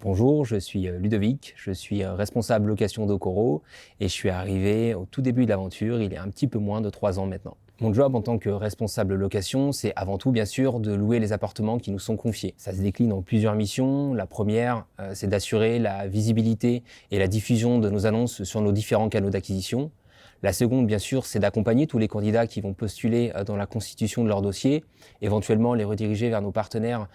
Bonjour, je suis Ludovic, je suis responsable location d'Okoro et je suis arrivé au tout début de l'aventure, il y a un petit peu moins de 3 ans maintenant. Mon job en tant que responsable location, c'est avant tout bien sûr de louer les appartements qui nous sont confiés. Ça se décline en plusieurs missions. La première, c'est d'assurer la visibilité et la diffusion de nos annonces sur nos différents canaux d'acquisition. La seconde, bien sûr, c'est d'accompagner tous les candidats qui vont postuler dans la constitution de leur dossier, éventuellement les rediriger vers nos partenaires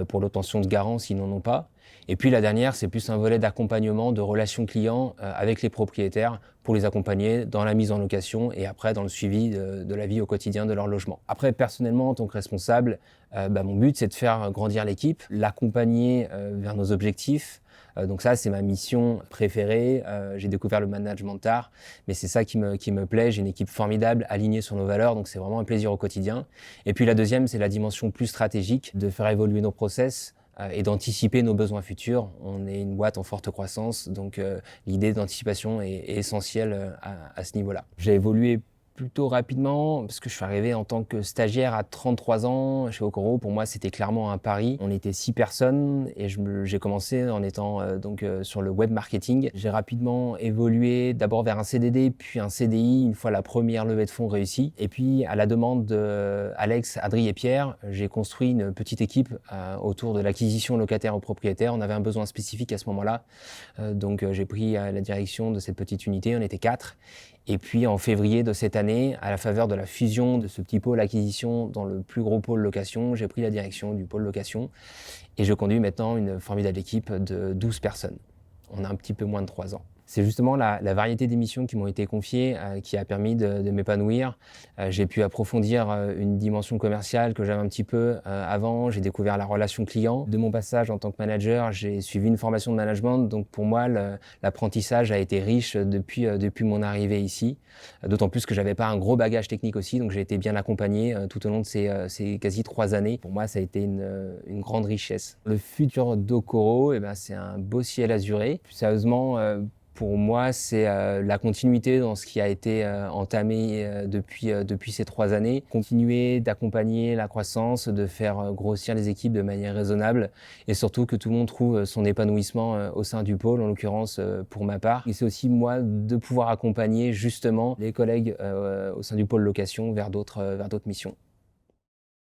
pour l'obtention de garants s'ils n'en ont pas. Et puis la dernière, c'est plus un volet d'accompagnement, de relations clients avec les propriétaires pour les accompagner dans la mise en location et après dans le suivi de la vie au quotidien de leur logement. Après, personnellement, en tant que responsable, mon but, c'est de faire grandir l'équipe, l'accompagner vers nos objectifs. Donc ça, c'est ma mission préférée. J'ai découvert le management tard, mais c'est ça qui me plaît. J'ai une équipe formidable, alignée sur nos valeurs, donc c'est vraiment un plaisir au quotidien. Et puis la deuxième, c'est la dimension plus stratégique, de faire évoluer nos process, et d'anticiper nos besoins futurs. On est une boîte en forte croissance, donc l'idée d'anticipation est essentielle à ce niveau-là. J'ai évolué plutôt rapidement parce que je suis arrivé en tant que stagiaire à 33 ans chez Okoro. Pour moi, c'était clairement un pari. On était 6 personnes et j'ai commencé en étant sur le web marketing. J'ai rapidement évolué d'abord vers un CDD puis un CDI une fois la première levée de fonds réussie. Et puis à la demande de Alex, Adri et Pierre, j'ai construit une petite équipe autour de l'acquisition locataire aux propriétaires. On avait un besoin spécifique à ce moment-là. Donc j'ai pris la direction de cette petite unité. On était 4. Et puis en février de cette année, à la faveur de la fusion de ce petit pôle acquisition dans le plus gros pôle location, j'ai pris la direction du pôle location et je conduis maintenant une formidable équipe de 12 personnes. On a un petit peu moins de 3 ans. C'est justement la variété des missions qui m'ont été confiées qui a permis de m'épanouir. J'ai pu approfondir une dimension commerciale que j'avais un petit peu avant. J'ai découvert la relation client. De mon passage en tant que manager, j'ai suivi une formation de management. Donc pour moi, l'apprentissage a été riche depuis mon arrivée ici. D'autant plus que j'avais pas un gros bagage technique aussi. Donc j'ai été bien accompagné tout au long de ces quasi 3 années. Pour moi, ça a été une grande richesse. Le futur d'Okoro, c'est un beau ciel azuré. Plus sérieusement, pour moi, c'est la continuité dans ce qui a été entamé depuis ces 3 années. Continuer d'accompagner la croissance, de faire grossir les équipes de manière raisonnable et surtout que tout le monde trouve son épanouissement au sein du pôle, en l'occurrence pour ma part. Et c'est aussi moi de pouvoir accompagner justement les collègues au sein du pôle location vers d'autres missions.